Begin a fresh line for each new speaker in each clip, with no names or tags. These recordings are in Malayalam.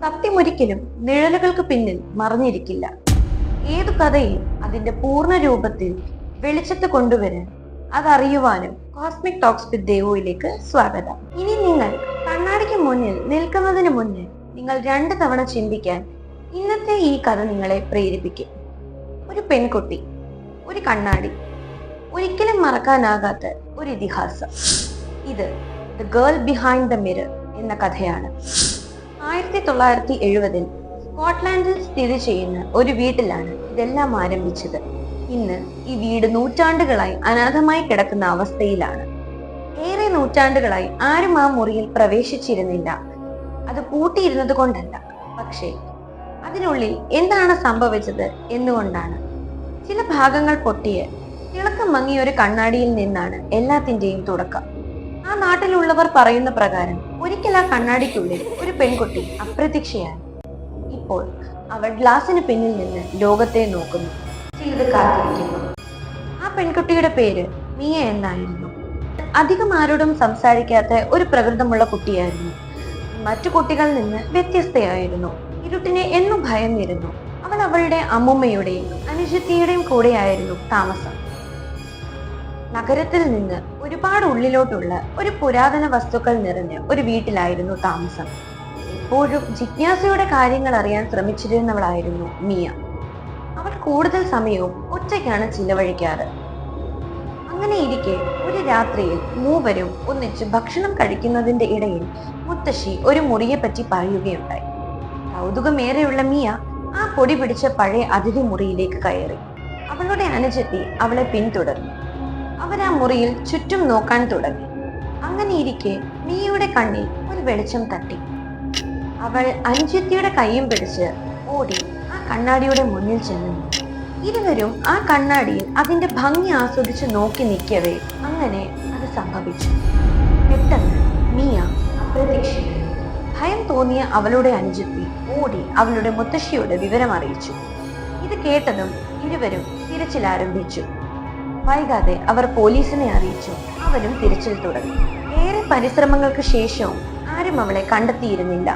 സത്യമൊരിക്കലും നിഴലുകൾക്ക് പിന്നിൽ മറഞ്ഞിരിക്കില്ല. ഏതു കഥയും അതിന്റെ പൂർണ്ണ രൂപത്തിൽ വെളിച്ചത്ത് കൊണ്ടുവരാൻ അതറിയുവാനും കോസ്മിക് ടോക്സ് വിത്ത് ദേവുവിലേക്ക് സ്വാഗതം. ഇനി നിങ്ങൾ കണ്ണാടിക്ക് മുന്നിൽ നിൽക്കുന്നതിന് മുന്നേ നിങ്ങൾ 2 തവണ ചിന്തിക്കാൻ ഇന്നത്തെ ഈ കഥ നിങ്ങളെ പ്രേരിപ്പിക്കും. ഒരു പെൺകുട്ടി, ഒരു കണ്ണാടി, ഒരിക്കലും മറക്കാനാകാത്ത ഒരു ഇതിഹാസം. ഇത് the girl behind the mirror എന്ന കഥയാണ്. 1970 സ്കോട്ട്ലാൻഡിൽ സ്ഥിതി ചെയ്യുന്ന ഒരു വീട്ടിലാണ് ഇതെല്ലാം ആരംഭിച്ചത്. ഇന്ന് ഈ വീട് നൂറ്റാണ്ടുകളായി അനാഥമായി കിടക്കുന്ന അവസ്ഥയിലാണ്. ഏറെ നൂറ്റാണ്ടുകളായി ആരും ആ മുറിയിൽ പ്രവേശിച്ചിരുന്നില്ല. അത് പൂട്ടിയിരുന്നത് കൊണ്ടല്ല, പക്ഷേ അതിനുള്ളിൽ എന്താണ് സംഭവിച്ചത് എന്നുകൊണ്ടാണ്. ചില ഭാഗങ്ങൾ പൊട്ടിയ തിളക്കം മങ്ങിയ ഒരു കണ്ണാടിയിൽ നിന്നാണ് എല്ലാത്തിന്റെയും തുടക്കം. ആ നാട്ടിലുള്ളവർ പറയുന്ന പ്രകാരം ഒരിക്കൽ ആ കണ്ണാടിക്കുള്ളിൽ ഒരു പെൺകുട്ടി അപ്രത്യക്ഷയായി. ഇപ്പോൾ അവൾ ഗ്ലാസിന് പിന്നിൽ നിന്ന് ലോകത്തെ നോക്കുന്നു, ചിലത് കാത്തിരിക്കുന്നു. ആ പെൺകുട്ടിയുടെ പേര് മിയ എന്നായിരുന്നു. അധികം ആരോടും സംസാരിക്കാത്ത ഒരു പ്രകൃതമുള്ള കുട്ടിയായിരുന്നു. മറ്റു കുട്ടികളിൽ നിന്ന് വ്യത്യസ്തയായിരുന്നു. ഇരുട്ടിനെ എന്നും ഭയന്നിരുന്നു. അവൾ അവളുടെ അമ്മുമ്മയുടെയും അനുജത്തിയുടെയും കൂടെയായിരുന്നു താമസം. നഗരത്തിൽ നിന്ന് ഒരുപാട് ഉള്ളിലോട്ടുള്ള ഒരു പുരാതന വസ്തുക്കൾ നിറഞ്ഞ ഒരു വീട്ടിലായിരുന്നു താമസം. എപ്പോഴും ജിജ്ഞാസയുടെ കാര്യങ്ങൾ അറിയാൻ ശ്രമിച്ചിരുന്നവളായിരുന്നു മിയ. അവൾ കൂടുതൽ സമയവും ഒറ്റയ്ക്കാണ് ചിലവഴിക്കാറ്. അങ്ങനെ ഇരിക്കെ ഒരു രാത്രിയിൽ മൂവരും ഒന്നിച്ച് ഭക്ഷണം കഴിക്കുന്നതിന്റെ ഇടയിൽ മുത്തശ്ശി ഒരു മുറിയെ പറ്റി പറയുകയുണ്ടായി. കൗതുകമേറെയുള്ള മിയ ആ പൊടി പിടിച്ച പഴയ അതിഥി മുറിയിലേക്ക് കയറി. അവളുടെ അനുജത്തി അവളെ പിന്തുടർന്നു. അവരാ മുറിയിൽ ചുറ്റും നോക്കാൻ തുടങ്ങി. അങ്ങനെ ഇരിക്കെ മിയയുടെ കണ്ണിൽ ഒരു വെളിച്ചം തട്ടി. അവൾ അനുജത്തിയുടെ കൈയും പിടിച്ച് ഓടി ആ കണ്ണാടിയുടെ മുന്നിൽ ചെന്നു. ഇരുവരും ആ കണ്ണാടിയിൽ അതിന്റെ ഭംഗി ആസ്വദിച്ച് നോക്കി നിൽക്കവേ അങ്ങനെ അത് സംഭവിച്ചു. പെട്ടെന്ന് മിയ അപ്രതീക്ഷിതമായി. ഭയം തോന്നിയ അവളുടെ അനുജത്തി ഓടി അവളുടെ മുത്തശ്ശിയോട് വിവരം അറിയിച്ചു. ഇത് കേട്ടതും ഇരുവരും തിരച്ചിൽ ആരംഭിച്ചു. വൈകാതെ അവർ പോലീസിനെ അറിയിച്ചു. അവരും തിരച്ചിൽ തുടങ്ങി. ഏറെ പരിശ്രമങ്ങൾക്ക് ശേഷവും ആരും അവളെ കണ്ടെത്തിയിരുന്നില്ല.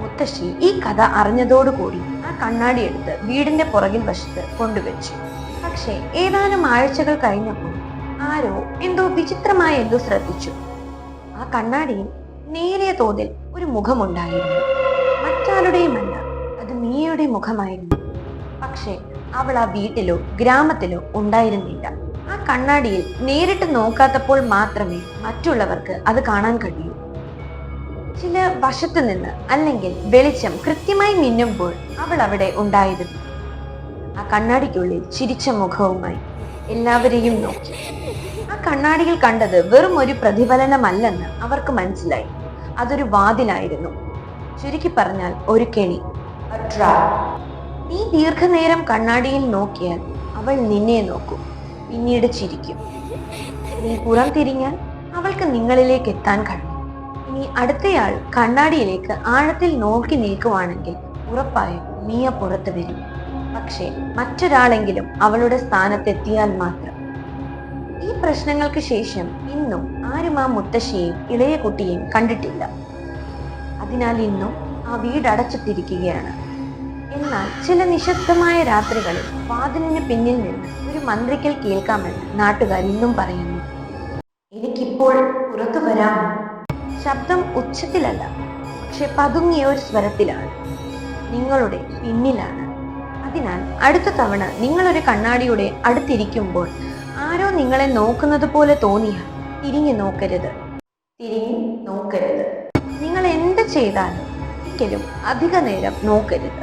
മുത്തശ്ശി ഈ കഥ അറിഞ്ഞതോടുകൂടി ആ കണ്ണാടി എടുത്ത് വീടിന്റെ പുറകിൽ വശത്ത് കൊണ്ടുവച്ചു. പക്ഷേ ഏതാനും ആഴ്ചകൾ കഴിഞ്ഞപ്പോൾ ആരോ എന്തോ വിചിത്രമായ എന്തോ ശ്രദ്ധിച്ചു. ആ കണ്ണാടിയിൽ നേരിയ തോതിൽ ഒരു മുഖമുണ്ടായിരുന്നു. മറ്റാരുടെയുമല്ല, അത് മിയയുടെ മുഖമായിരുന്നു. പക്ഷേ അവൾ ആ വീട്ടിലോ ഗ്രാമത്തിലോ ഉണ്ടായിരുന്നില്ല. ആ കണ്ണാടിയിൽ നേരിട്ട് നോക്കാത്തപ്പോൾ മാത്രമേ മറ്റുള്ളവർക്ക് അത് കാണാൻ കഴിയൂ. ചില വശത്തു നിന്ന് അല്ലെങ്കിൽ വെളിച്ചം കൃത്യമായി മിന്നുമ്പോൾ അവൾ അവിടെ ഉണ്ടായിരുന്നു. ആ കണ്ണാടിക്കുള്ളിൽ ചിരിച്ച മുഖവുമായി എല്ലാവരെയും നോക്കി. ആ കണ്ണാടിയിൽ കണ്ടത് വെറും ഒരു പ്രതിഫലനമല്ലെന്ന് അവർക്ക് മനസ്സിലായി. അതൊരു വാതിലായിരുന്നു. ചുരുക്കി പറഞ്ഞാൽ ഒരു കെണി. നീ ദീർഘനേരം കണ്ണാടിയിൽ നോക്കിയാൽ അവൾ നിന്നെ നോക്കും, പിന്നീട് ചിരിക്കും. നീ പുറം തിരിഞ്ഞാൽ അവൾക്ക് നിങ്ങളിലേക്ക് എത്താൻ കഴിയും. ഇനി അടുത്തയാൾ കണ്ണാടിയിലേക്ക് ആഴത്തിൽ നോക്കി നിൽക്കുവാണെങ്കിൽ ഉറപ്പായും മിയ പുറത്തു വരും. പക്ഷേ മറ്റൊരാളെങ്കിലും അവളുടെ സ്ഥാനത്തെത്തിയാൽ മാത്രം. ഈ പ്രശ്നങ്ങൾക്ക് ശേഷം ഇന്നും ആരും ആ മുത്തശ്ശിയെയും ഇളയ കുട്ടിയെയും കണ്ടിട്ടില്ല. അതിനാൽ ഇന്നും ആ വീടടച്ചിട്ടിരിക്കുകയാണ്. എന്നാൽ ചില നിശബ്ദമായ രാത്രികളിൽ വാതിലിന് പിന്നിൽ നിന്ന് ഒരു മന്ത്രിക്കൽ കേൾക്കാമെന്ന് നാട്ടുകാർ ഇന്നും പറയുന്നു. എനിക്കിപ്പോൾ പുറത്തു വരാമോ? ശബ്ദം ഉച്ചത്തിലല്ല, പക്ഷെ പതുങ്ങിയ ഒരു സ്വരത്തിലാണ്. നിങ്ങളുടെ പിന്നിലാണ്. അതിനാൽ അടുത്ത തവണ നിങ്ങളൊരു കണ്ണാടിയുടെ അടുത്തിരിക്കുമ്പോൾ ആരോ നിങ്ങളെ നോക്കുന്നത് പോലെ തോന്നിയാൽ തിരിഞ്ഞു നോക്കരുത്. നിങ്ങൾ എന്ത് ചെയ്താലും ഒരിക്കലും അധിക നേരം നോക്കരുത്.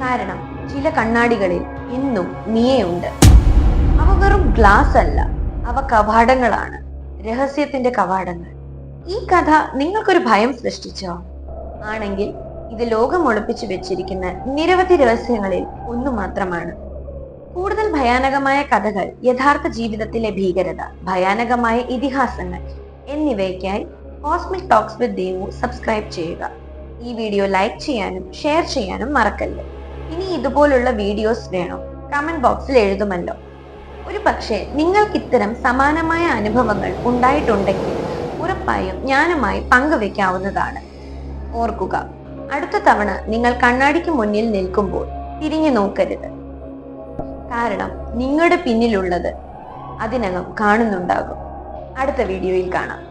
കാരണം ചില കണ്ണാടികളിൽ ഇന്നും മിയയുണ്ട്. അവ വെറും ഗ്ലാസ് അല്ല, അവ കവാടങ്ങളാണ്, രഹസ്യത്തിന്റെ കവാടങ്ങൾ. ഈ കഥ നിങ്ങൾക്കൊരു ഭയം സൃഷ്ടിച്ചോ? ആണെങ്കിൽ ഇത് ലോകം ഒളിപ്പിച്ചു വെച്ചിരിക്കുന്ന നിരവധി രഹസ്യങ്ങളിൽ ഒന്നു മാത്രമാണ്. കൂടുതൽ ഭയാനകമായ കഥകൾ, യഥാർത്ഥ ജീവിതത്തിലെ ഭീകരത, ഭയാനകമായ ഇതിഹാസങ്ങൾ എന്നിവയ്ക്കായി cosmic talks with Devu subscribe ചെയ്യുക. ഈ വീഡിയോ ലൈക്ക് ചെയ്യാനും ഷെയർ ചെയ്യാനും മറക്കല്ലേ. ഇനി ഇതുപോലുള്ള വീഡിയോസ് വേണോ? കമന്റ് ബോക്സിൽ എഴുതുമല്ലോ. ഒരു പക്ഷേ നിങ്ങൾക്ക് ഇത്തരം സമാനമായ അനുഭവങ്ങൾ ഉണ്ടായിട്ടുണ്ടെങ്കിൽ ഉറപ്പായും ഞാനുമായി പങ്കുവെക്കാവുന്നതാണ്. ഓർക്കുക, അടുത്ത തവണ നിങ്ങൾ കണ്ണാടിക്ക് മുന്നിൽ നിൽക്കുമ്പോൾ തിരിഞ്ഞു നോക്കരുത്. കാരണം നിങ്ങളുടെ പിന്നിലുള്ളത് അതിനകം കാണുന്നുണ്ടാകും. അടുത്ത വീഡിയോയിൽ കാണാം.